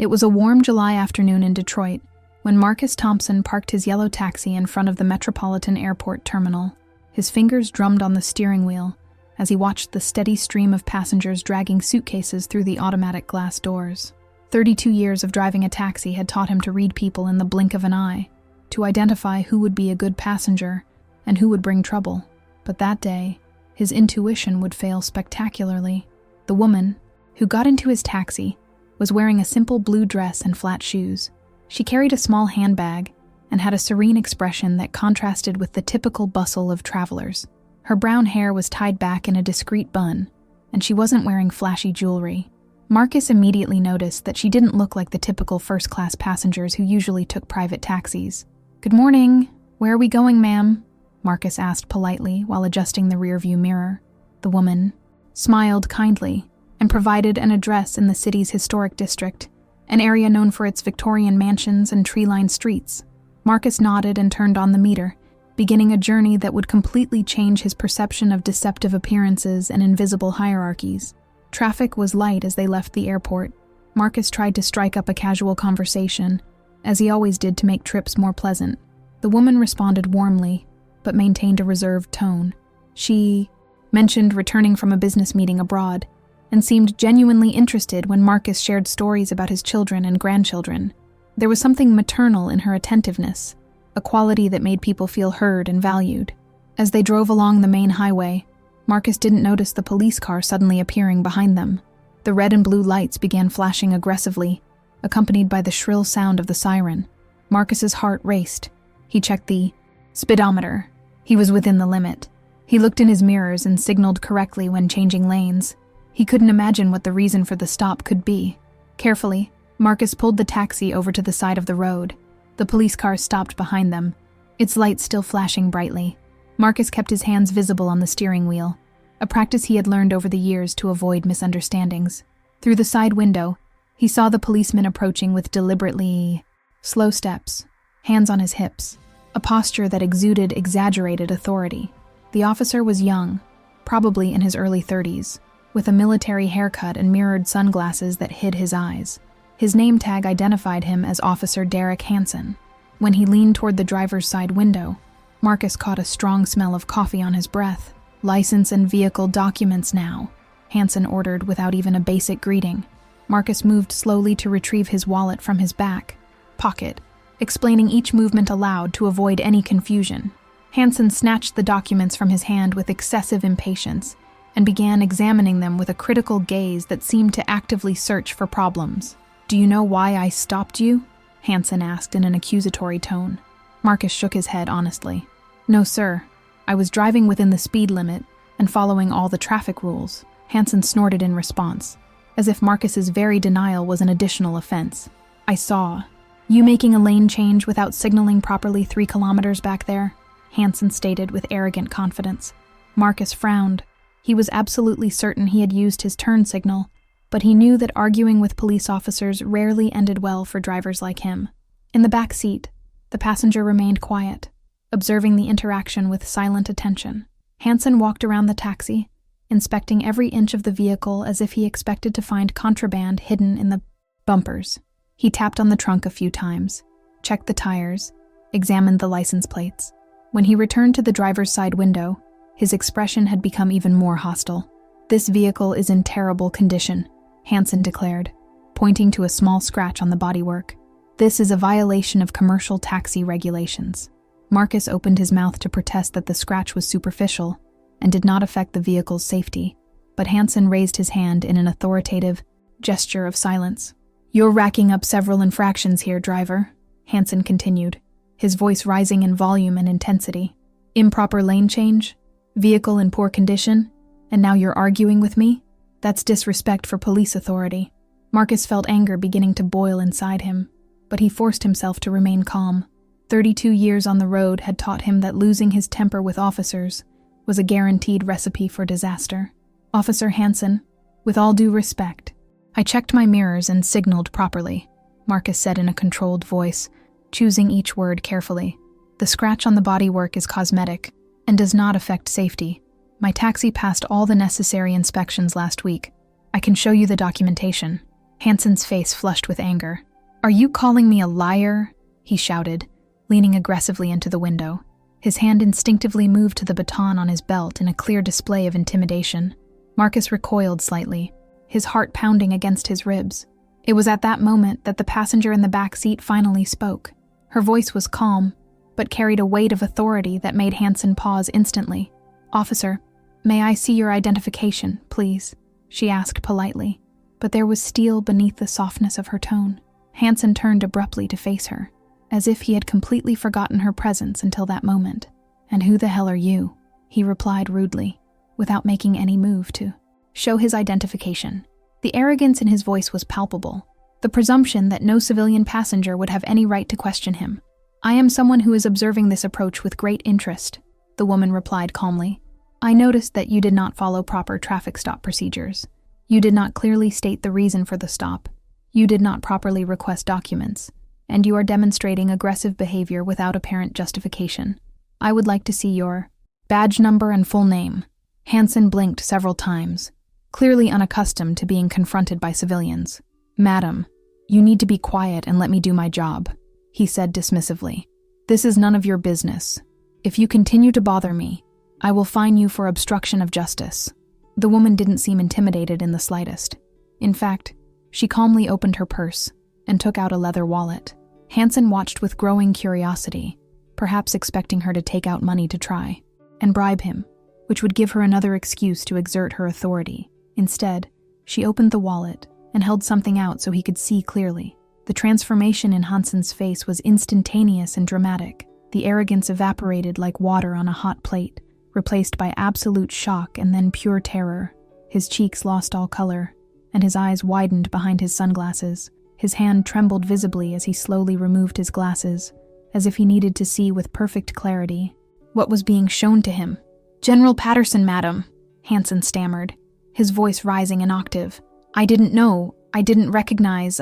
It was a warm July afternoon in Detroit when Marcus Thompson parked his yellow taxi in front of the Metropolitan Airport terminal. His fingers drummed on the steering wheel as he watched the steady stream of passengers dragging suitcases through the automatic glass doors. 32 years of driving a taxi had taught him to read people in the blink of an eye, to identify who would be a good passenger and who would bring trouble. But that day, his intuition would fail spectacularly. The woman, who got into his taxi, was wearing a simple blue dress and flat shoes. She carried a small handbag and had a serene expression that contrasted with the typical bustle of travelers. Her brown hair was tied back in a discreet bun, and she wasn't wearing flashy jewelry. Marcus immediately noticed that she didn't look like the typical first-class passengers who usually took private taxis. "Good morning. Where are we going, ma'am?" Marcus asked politely while adjusting the rearview mirror. The woman smiled kindly and provided an address in the city's historic district, an area known for its Victorian mansions and tree-lined streets. Marcus nodded and turned on the meter, beginning a journey that would completely change his perception of deceptive appearances and invisible hierarchies. Traffic was light as they left the airport. Marcus tried to strike up a casual conversation, as he always did to make trips more pleasant. The woman responded warmly, but maintained a reserved tone. She mentioned returning from a business meeting abroad, and seemed genuinely interested when Marcus shared stories about his children and grandchildren. There was something maternal in her attentiveness, a quality that made people feel heard and valued. As they drove along the main highway, Marcus didn't notice the police car suddenly appearing behind them. The red and blue lights began flashing aggressively, accompanied by the shrill sound of the siren. Marcus's heart raced. He checked the speedometer. He was within the limit. He looked in his mirrors and signaled correctly when changing lanes. He couldn't imagine what the reason for the stop could be. Carefully, Marcus pulled the taxi over to the side of the road. The police car stopped behind them, its lights still flashing brightly. Marcus kept his hands visible on the steering wheel, a practice he had learned over the years to avoid misunderstandings. Through the side window, he saw the policeman approaching with deliberately slow steps, hands on his hips, a posture that exuded exaggerated authority. The officer was young, probably in his early 30s, with a military haircut and mirrored sunglasses that hid his eyes. His name tag identified him as Officer Derek Hansen. When he leaned toward the driver's side window, Marcus caught a strong smell of coffee on his breath. "License and vehicle documents now," Hansen ordered without even a basic greeting. Marcus moved slowly to retrieve his wallet from his back pocket, explaining each movement aloud to avoid any confusion. Hansen snatched the documents from his hand with excessive impatience and began examining them with a critical gaze that seemed to actively search for problems. "Do you know why I stopped you?" Hansen asked in an accusatory tone. Marcus shook his head honestly. "No, sir. I was driving within the speed limit and following all the traffic rules." Hansen snorted in response, as if Marcus's very denial was an additional offense. "I saw you making a lane change without signaling properly 3 kilometers back there," Hansen stated with arrogant confidence. Marcus frowned. He was absolutely certain he had used his turn signal, but he knew that arguing with police officers rarely ended well for drivers like him. In the back seat, the passenger remained quiet, observing the interaction with silent attention. Hansen walked around the taxi, inspecting every inch of the vehicle as if he expected to find contraband hidden in the bumpers. He tapped on the trunk a few times, checked the tires, examined the license plates. When he returned to the driver's side window, his expression had become even more hostile. "This vehicle is in terrible condition," Hansen declared, pointing to a small scratch on the bodywork. "This is a violation of commercial taxi regulations." Marcus opened his mouth to protest that the scratch was superficial and did not affect the vehicle's safety, but Hansen raised his hand in an authoritative gesture of silence. "You're racking up several infractions here, driver," Hansen continued, his voice rising in volume and intensity. "Improper lane change, vehicle in poor condition, and now you're arguing with me? That's disrespect for police authority." Marcus felt anger beginning to boil inside him, but he forced himself to remain calm. 32 years on the road had taught him that losing his temper with officers was a guaranteed recipe for disaster. "Officer Hansen, with all due respect, I checked my mirrors and signaled properly," Marcus said in a controlled voice, choosing each word carefully. "The scratch on the bodywork is cosmetic and does not affect safety. My taxi passed all the necessary inspections last week. I can show you the documentation." Hansen's face flushed with anger. "Are you calling me a liar?" he shouted, leaning aggressively into the window. His hand instinctively moved to the baton on his belt in a clear display of intimidation. Marcus recoiled slightly, his heart pounding against his ribs. It was at that moment that the passenger in the back seat finally spoke. Her voice was calm, but carried a weight of authority that made Hansen pause instantly. "Officer, may I see your identification, please?" she asked politely, but there was steel beneath the softness of her tone. Hansen turned abruptly to face her, as if he had completely forgotten her presence until that moment. "And who the hell are you?" he replied rudely, without making any move to show his identification. The arrogance in his voice was palpable, the presumption that no civilian passenger would have any right to question him. "I am someone who is observing this approach with great interest," the woman replied calmly. "I noticed that you did not follow proper traffic stop procedures. You did not clearly state the reason for the stop. You did not properly request documents, and you are demonstrating aggressive behavior without apparent justification. I would like to see your badge number and full name." Hansen blinked several times, clearly unaccustomed to being confronted by civilians. "Madam, you need to be quiet and let me do my job," he said dismissively. "This is none of your business. If you continue to bother me, I will fine you for obstruction of justice." The woman didn't seem intimidated in the slightest. In fact, she calmly opened her purse and took out a leather wallet. Hansen watched with growing curiosity, perhaps expecting her to take out money to try and bribe him, which would give her another excuse to exert her authority. Instead, she opened the wallet and held something out so he could see clearly. The transformation in Hansen's face was instantaneous and dramatic. The arrogance evaporated like water on a hot plate, replaced by absolute shock and then pure terror. His cheeks lost all color, and his eyes widened behind his sunglasses. His hand trembled visibly as he slowly removed his glasses, as if he needed to see with perfect clarity what was being shown to him. "General Patterson, madam," Hansen stammered, his voice rising an octave. "I didn't know, I didn't recognize,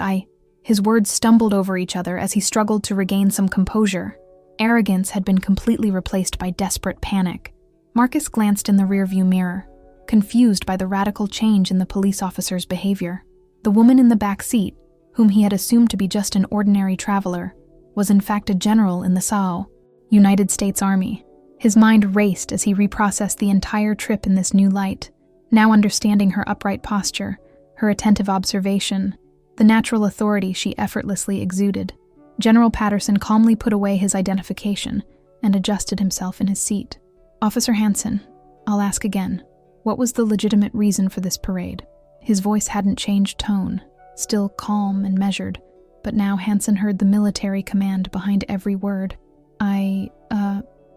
His words stumbled over each other as he struggled to regain some composure. Arrogance had been completely replaced by desperate panic. Marcus glanced in the rearview mirror, confused by the radical change in the police officer's behavior. The woman in the back seat, whom he had assumed to be just an ordinary traveler, was in fact a general in the SAO, United States Army. His mind raced as he reprocessed the entire trip in this new light, now understanding her upright posture, her attentive observation, the natural authority she effortlessly exuded. General Patterson calmly put away his identification and adjusted himself in his seat. "Officer Hansen, I'll ask again, what was the legitimate reason for this parade?" His voice hadn't changed tone, still calm and measured, but now Hansen heard the military command behind every word. I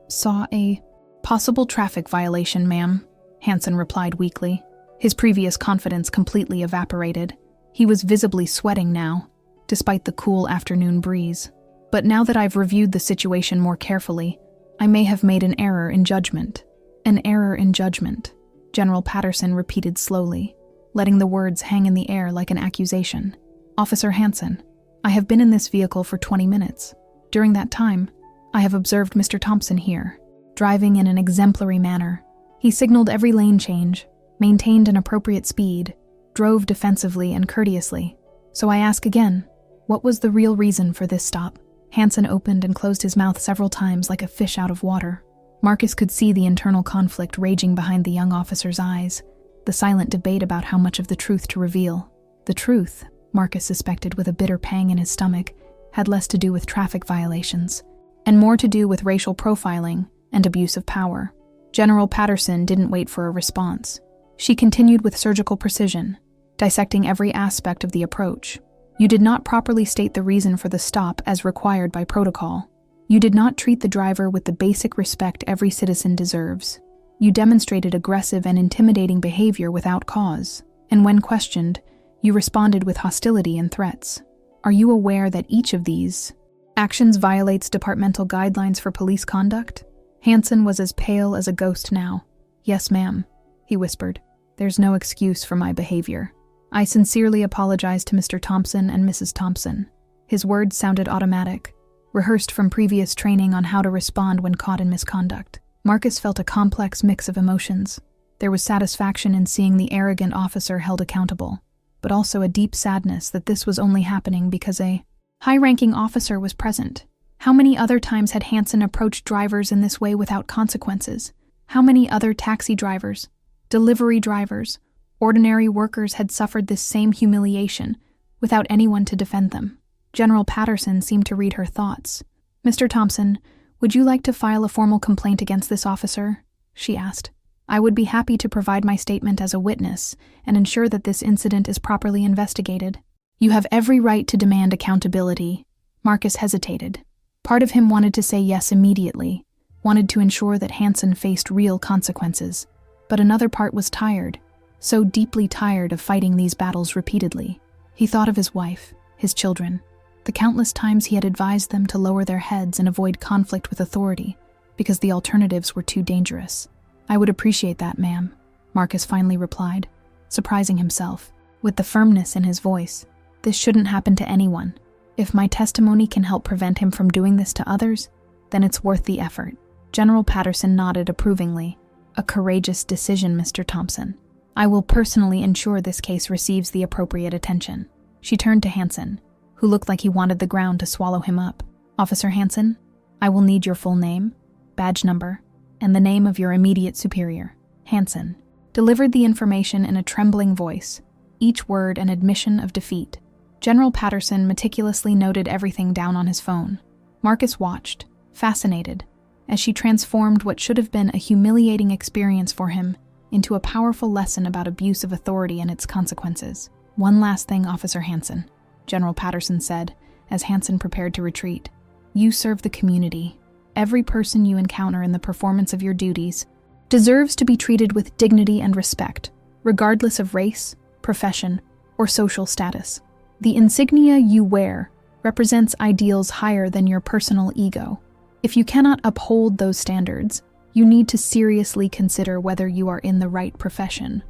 saw a possible traffic violation, ma'am," Hansen replied weakly. His previous confidence completely evaporated. He was visibly sweating now, despite the cool afternoon breeze. "But now that I've reviewed the situation more carefully, I may have made an error in judgment." "An error in judgment," General Patterson repeated slowly, letting the words hang in the air like an accusation. "Officer Hansen, I have been in this vehicle for 20 minutes. During that time, I have observed Mr. Thompson here, driving in an exemplary manner. He signaled every lane change, maintained an appropriate speed, drove defensively and courteously. So I ask again, what was the real reason for this stop?" Hansen opened and closed his mouth several times like a fish out of water. Marcus could see the internal conflict raging behind the young officer's eyes, the silent debate about how much of the truth to reveal. The truth, Marcus suspected with a bitter pang in his stomach, had less to do with traffic violations, and more to do with racial profiling and abuse of power. General Patterson didn't wait for a response. She continued with surgical precision, dissecting every aspect of the approach. "You did not properly state the reason for the stop as required by protocol. You did not treat the driver with the basic respect every citizen deserves. You demonstrated aggressive and intimidating behavior without cause, and when questioned, you responded with hostility and threats. Are you aware that each of these actions violates departmental guidelines for police conduct?" Hansen was as pale as a ghost now. "Yes, ma'am," he whispered. "There's no excuse for my behavior. I sincerely apologize to Mr. Thompson and Mrs. Thompson." His words sounded automatic, rehearsed from previous training on how to respond when caught in misconduct. Marcus felt a complex mix of emotions. There was satisfaction in seeing the arrogant officer held accountable, but also a deep sadness that this was only happening because a high-ranking officer was present. How many other times had Hansen approached drivers in this way without consequences? How many other taxi drivers, delivery drivers, ordinary workers had suffered this same humiliation without anyone to defend them? General Patterson seemed to read her thoughts. "Mr. Thompson, would you like to file a formal complaint against this officer?" she asked. "I would be happy to provide my statement as a witness and ensure that this incident is properly investigated." "You have every right to demand accountability." Marcus hesitated. Part of him wanted to say yes immediately, wanted to ensure that Hansen faced real consequences, but another part was tired, so deeply tired of fighting these battles repeatedly. He thought of his wife, his children, the countless times he had advised them to lower their heads and avoid conflict with authority, because the alternatives were too dangerous. "I would appreciate that, ma'am," Marcus finally replied, surprising himself, with the firmness in his voice. "This shouldn't happen to anyone. If my testimony can help prevent him from doing this to others, then it's worth the effort." General Patterson nodded approvingly. "A courageous decision, Mr. Thompson. I will personally ensure this case receives the appropriate attention." She turned to Hansen, who looked like he wanted the ground to swallow him up. "Officer Hansen, I will need your full name, badge number, and the name of your immediate superior." Hansen delivered the information in a trembling voice, each word an admission of defeat. General Patterson meticulously noted everything down on his phone. Marcus watched, fascinated, as she transformed what should have been a humiliating experience for him into a powerful lesson about abuse of authority and its consequences. "One last thing, Officer Hansen," General Patterson said, as Hansen prepared to retreat. "You serve the community. Every person you encounter in the performance of your duties deserves to be treated with dignity and respect, regardless of race, profession, or social status. The insignia you wear represents ideals higher than your personal ego. If you cannot uphold those standards, you need to seriously consider whether you are in the right profession."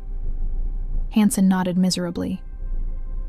Hansen nodded miserably.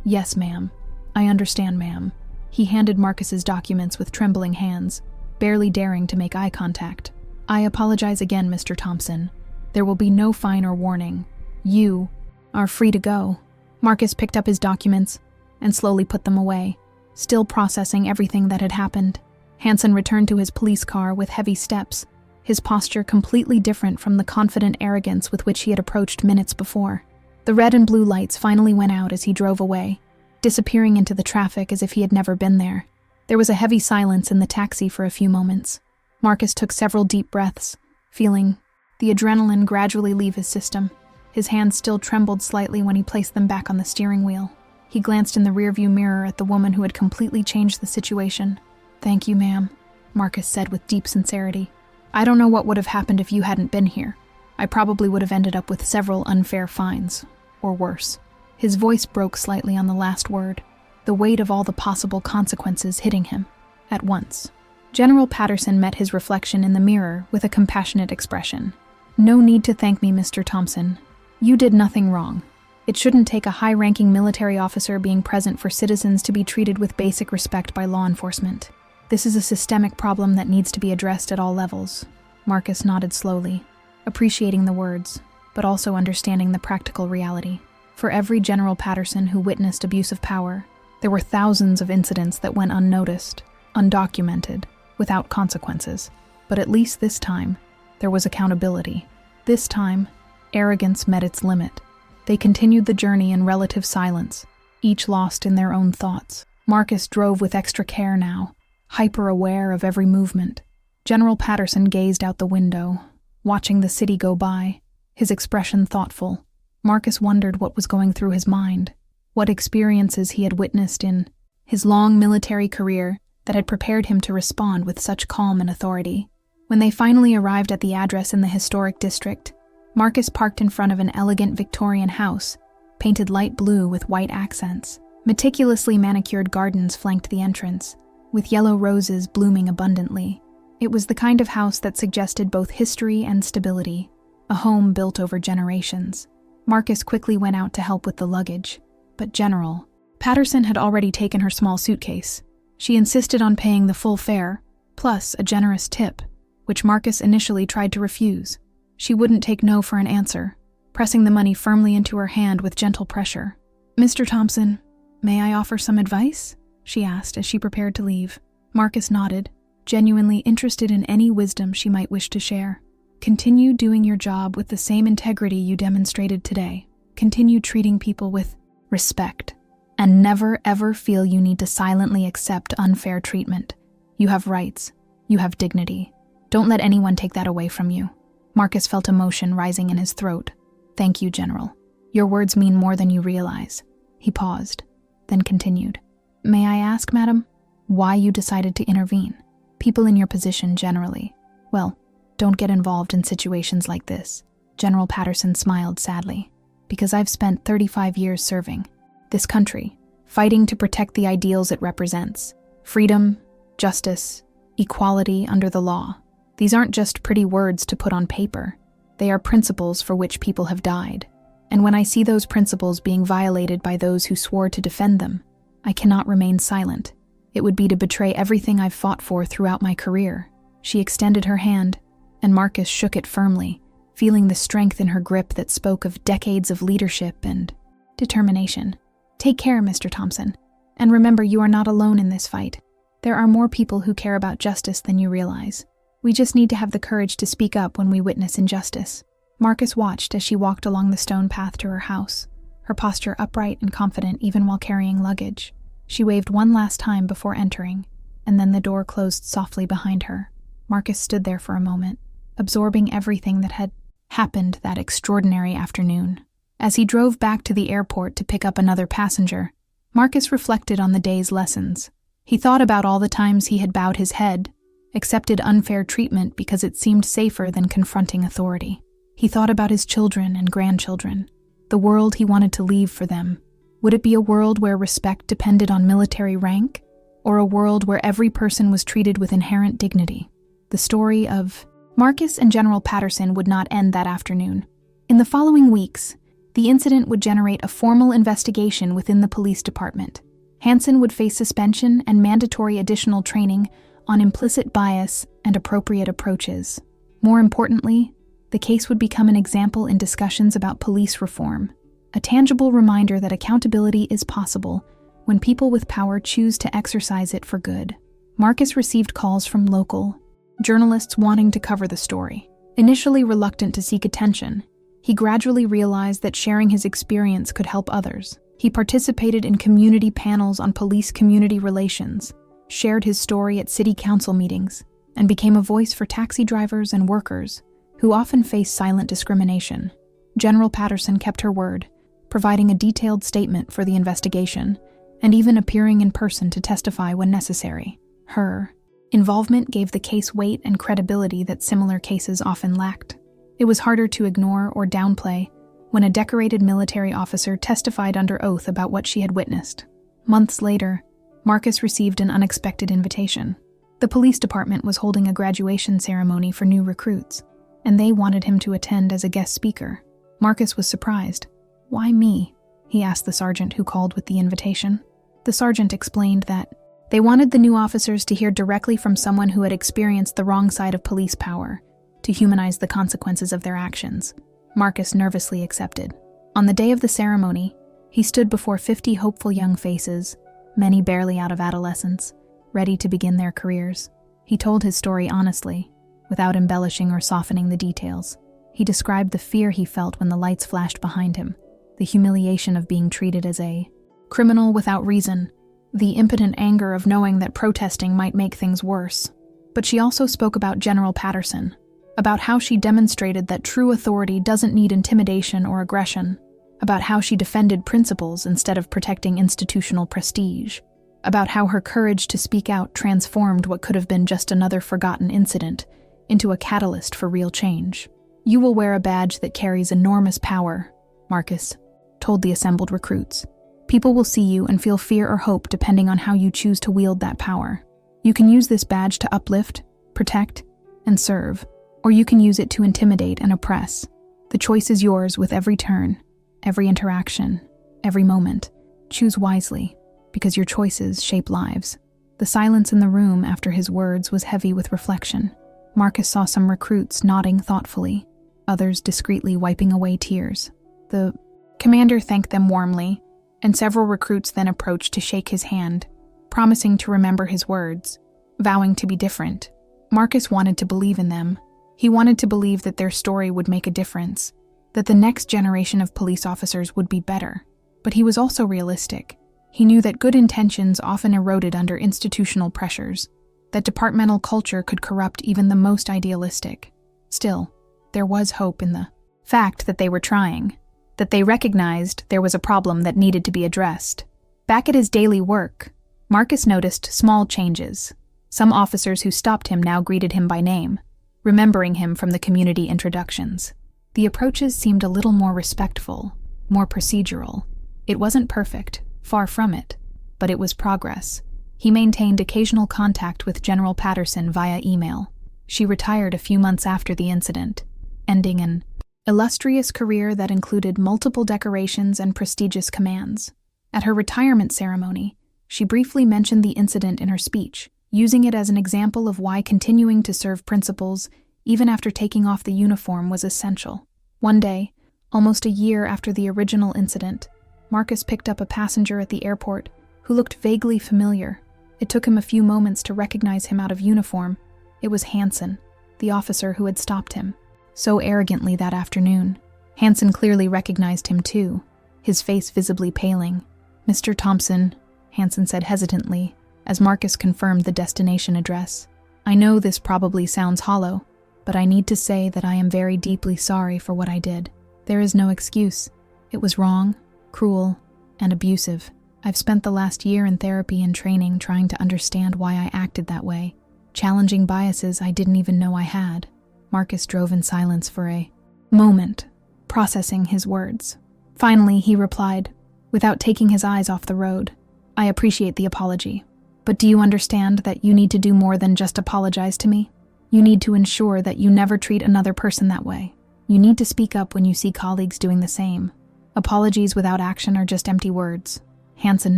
"Yes, ma'am. I understand, ma'am." He handed Marcus's documents with trembling hands, barely daring to make eye contact. "I apologize again, Mr. Thompson. There will be no fine or warning. You are free to go." Marcus picked up his documents and slowly put them away, still processing everything that had happened. Hansen returned to his police car with heavy steps, his posture completely different from the confident arrogance with which he had approached minutes before. The red and blue lights finally went out as he drove away, disappearing into the traffic as if he had never been there. There was a heavy silence in the taxi for a few moments. Marcus took several deep breaths, feeling the adrenaline gradually leave his system. His hands still trembled slightly when he placed them back on the steering wheel. He glanced in the rearview mirror at the woman who had completely changed the situation. "Thank you, ma'am," Marcus said with deep sincerity. "I don't know what would have happened if you hadn't been here. I probably would have ended up with several unfair fines, or worse." His voice broke slightly on the last word, the weight of all the possible consequences hitting him at once. General Patterson met his reflection in the mirror with a compassionate expression. "No need to thank me, Mr. Thompson. You did nothing wrong. It shouldn't take a high-ranking military officer being present for citizens to be treated with basic respect by law enforcement. This is a systemic problem that needs to be addressed at all levels." Marcus nodded slowly, appreciating the words, but also understanding the practical reality. For every General Patterson who witnessed abuse of power, there were thousands of incidents that went unnoticed, undocumented, without consequences. But at least this time, there was accountability. This time, arrogance met its limit. They continued the journey in relative silence, each lost in their own thoughts. Marcus drove with extra care now, hyper-aware of every movement. General Patterson gazed out the window, watching the city go by, his expression thoughtful. Marcus wondered what was going through his mind, what experiences he had witnessed in his long military career that had prepared him to respond with such calm and authority. When they finally arrived at the address in the historic district, Marcus parked in front of an elegant Victorian house, painted light blue with white accents. Meticulously manicured gardens flanked the entrance, with yellow roses blooming abundantly. It was the kind of house that suggested both history and stability, a home built over generations. Marcus quickly went out to help with the luggage, but General Patterson had already taken her small suitcase. She insisted on paying the full fare, plus a generous tip, which Marcus initially tried to refuse. She wouldn't take no for an answer, pressing the money firmly into her hand with gentle pressure. "Mr. Thompson, may I offer some advice?" she asked as she prepared to leave. Marcus nodded, genuinely interested in any wisdom she might wish to share. "Continue doing your job with the same integrity you demonstrated today. Continue treating people with respect. And never ever feel you need to silently accept unfair treatment. You have rights. You have dignity. Don't let anyone take that away from you." Marcus felt emotion rising in his throat. "Thank you, General. Your words mean more than you realize." He paused, then continued. "May I ask, madam, why you decided to intervene? People in your position generally, well, don't get involved in situations like this." General Patterson smiled sadly. "Because I've spent 35 years serving this country, fighting to protect the ideals it represents. Freedom, justice, equality under the law. These aren't just pretty words to put on paper. They are principles for which people have died. And when I see those principles being violated by those who swore to defend them, I cannot remain silent. It would be to betray everything I've fought for throughout my career." She extended her hand, and Marcus shook it firmly, feeling the strength in her grip that spoke of decades of leadership and determination. "Take care, Mr. Thompson. And remember, you are not alone in this fight. There are more people who care about justice than you realize. We just need to have the courage to speak up when we witness injustice." Marcus watched as she walked along the stone path to her house, her posture upright and confident even while carrying luggage. She waved one last time before entering, and then the door closed softly behind her. Marcus stood there for a moment, absorbing everything that had happened that extraordinary afternoon. As he drove back to the airport to pick up another passenger, Marcus reflected on the day's lessons. He thought about all the times he had bowed his head, accepted unfair treatment because it seemed safer than confronting authority. He thought about his children and grandchildren, the world he wanted to leave for them. Would it be a world where respect depended on military rank, or a world where every person was treated with inherent dignity? The story of Marcus and General Patterson would not end that afternoon. In the following weeks, the incident would generate a formal investigation within the police department. Hansen would face suspension and mandatory additional training on implicit bias and appropriate approaches. More importantly, the case would become an example in discussions about police reform, a tangible reminder that accountability is possible when people with power choose to exercise it for good. Marcus received calls from local journalists wanting to cover the story. Initially reluctant to seek attention, he gradually realized that sharing his experience could help others. He participated in community panels on police-community relations, shared his story at city council meetings, and became a voice for taxi drivers and workers who often face silent discrimination. General Patterson kept her word, providing a detailed statement for the investigation, and even appearing in person to testify when necessary. Her involvement gave the case weight and credibility that similar cases often lacked. It was harder to ignore or downplay when a decorated military officer testified under oath about what she had witnessed. Months later, Marcus received an unexpected invitation. The police department was holding a graduation ceremony for new recruits, and they wanted him to attend as a guest speaker. Marcus was surprised. "Why me?" he asked the sergeant who called with the invitation. The sergeant explained that they wanted the new officers to hear directly from someone who had experienced the wrong side of police power, to humanize the consequences of their actions. Marcus nervously accepted. On the day of the ceremony, he stood before 50 hopeful young faces, many barely out of adolescence, ready to begin their careers. He told his story honestly, without embellishing or softening the details. He described the fear he felt when the lights flashed behind him, the humiliation of being treated as a criminal without reason, the impotent anger of knowing that protesting might make things worse. But she also spoke about General Patterson, about how she demonstrated that true authority doesn't need intimidation or aggression, about how she defended principles instead of protecting institutional prestige, about how her courage to speak out transformed what could have been just another forgotten incident into a catalyst for real change. "You will wear a badge that carries enormous power," Marcus told the assembled recruits. "People will see you and feel fear or hope depending on how you choose to wield that power. You can use this badge to uplift, protect, and serve, or you can use it to intimidate and oppress. The choice is yours with every turn, every interaction, every moment. Choose wisely, because your choices shape lives." The silence in the room after his words was heavy with reflection. Marcus saw some recruits nodding thoughtfully, others discreetly wiping away tears. The commander thanked them warmly and several recruits then approached to shake his hand, promising to remember his words, vowing to be different. Marcus wanted to believe in them. He wanted to believe that their story would make a difference, that the next generation of police officers would be better. But he was also realistic. He knew that good intentions often eroded under institutional pressures, that departmental culture could corrupt even the most idealistic. Still, there was hope in the fact that they were trying, that they recognized there was a problem that needed to be addressed. Back at his daily work, Marcus noticed small changes. Some officers who stopped him now greeted him by name, remembering him from the community introductions. The approaches seemed a little more respectful, more procedural. It wasn't perfect, far from it, but it was progress. He maintained occasional contact with General Patterson via email. She retired a few months after the incident, ending an illustrious career that included multiple decorations and prestigious commands. At her retirement ceremony, she briefly mentioned the incident in her speech, using it as an example of why continuing to serve principles, even after taking off the uniform, was essential. One day, almost a year after the original incident, Marcus picked up a passenger at the airport who looked vaguely familiar. It took him a few moments to recognize him out of uniform. It was Hansen, the officer who had stopped him so arrogantly that afternoon. Hansen clearly recognized him too, his face visibly paling. "Mr. Thompson," Hansen said hesitantly, as Marcus confirmed the destination address. "I know this probably sounds hollow, but I need to say that I am very deeply sorry for what I did. There is no excuse. It was wrong, cruel, and abusive. I've spent the last year in therapy and training trying to understand why I acted that way, challenging biases I didn't even know I had." Marcus drove in silence for a moment, processing his words. Finally, he replied, without taking his eyes off the road, "I appreciate the apology, but do you understand that you need to do more than just apologize to me? You need to ensure that you never treat another person that way. You need to speak up when you see colleagues doing the same. Apologies without action are just empty words." Hansen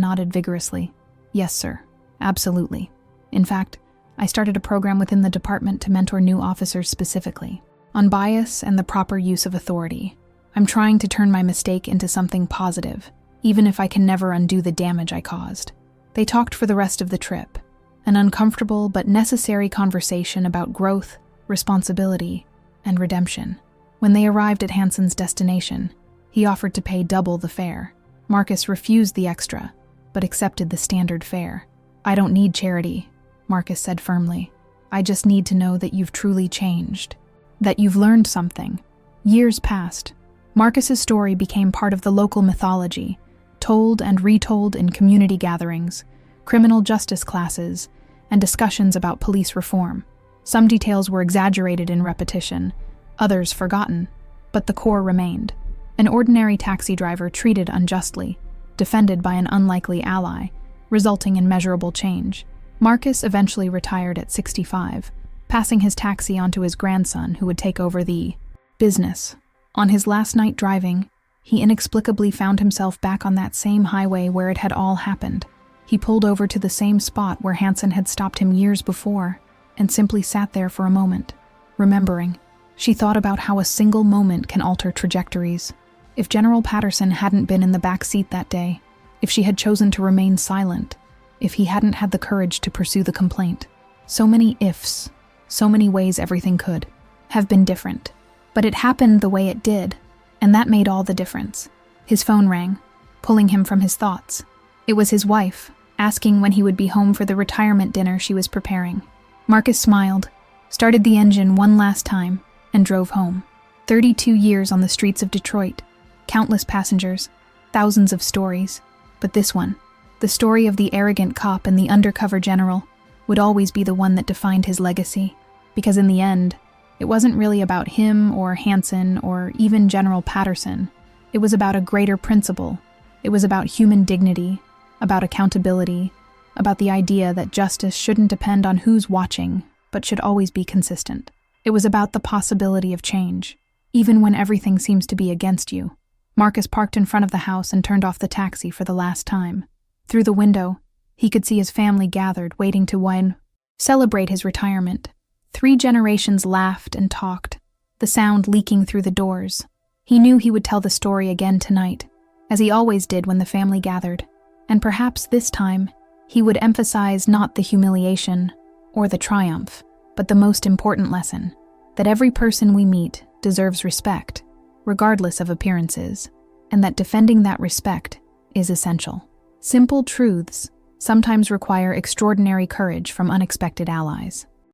nodded vigorously. "Yes, sir. Absolutely. In fact, I started a program within the department to mentor new officers specifically on bias and the proper use of authority. I'm trying to turn my mistake into something positive, even if I can never undo the damage I caused." They talked for the rest of the trip, an uncomfortable but necessary conversation about growth, responsibility, and redemption. When they arrived at Hansen's destination, he offered to pay double the fare. Marcus refused the extra, but accepted the standard fare. "I don't need charity," Marcus said firmly. "I just need to know that you've truly changed, that you've learned something." Years passed. Marcus's story became part of the local mythology, told and retold in community gatherings, criminal justice classes, and discussions about police reform. Some details were exaggerated in repetition, others forgotten, but the core remained. An ordinary taxi driver treated unjustly, defended by an unlikely ally, resulting in measurable change. Marcus eventually retired at 65, passing his taxi on to his grandson who would take over the business. On his last night driving, he inexplicably found himself back on that same highway where it had all happened. He pulled over to the same spot where Hansen had stopped him years before and simply sat there for a moment, remembering. She thought about how a single moment can alter trajectories. If General Patterson hadn't been in the back seat that day, if she had chosen to remain silent, if he hadn't had the courage to pursue the complaint. So many ifs, so many ways everything could have been different. But it happened the way it did, and that made all the difference. His phone rang, pulling him from his thoughts. It was his wife, asking when he would be home for the retirement dinner she was preparing. Marcus smiled, started the engine one last time, and drove home. 32 years on the streets of Detroit, countless passengers, thousands of stories, but this one, the story of the arrogant cop and the undercover general, would always be the one that defined his legacy, because in the end, it wasn't really about him or Hansen or even General Patterson. It was about a greater principle. It was about human dignity, about accountability, about the idea that justice shouldn't depend on who's watching, but should always be consistent. It was about the possibility of change, even when everything seems to be against you. Marcus parked in front of the house and turned off the taxi for the last time. Through the window, he could see his family gathered, waiting to celebrate his retirement. 3 generations laughed and talked, the sound leaking through the doors. He knew he would tell the story again tonight, as he always did when the family gathered, and perhaps this time he would emphasize not the humiliation or the triumph, but the most important lesson, that every person we meet deserves respect, regardless of appearances, and that defending that respect is essential. Simple truths sometimes require extraordinary courage from unexpected allies.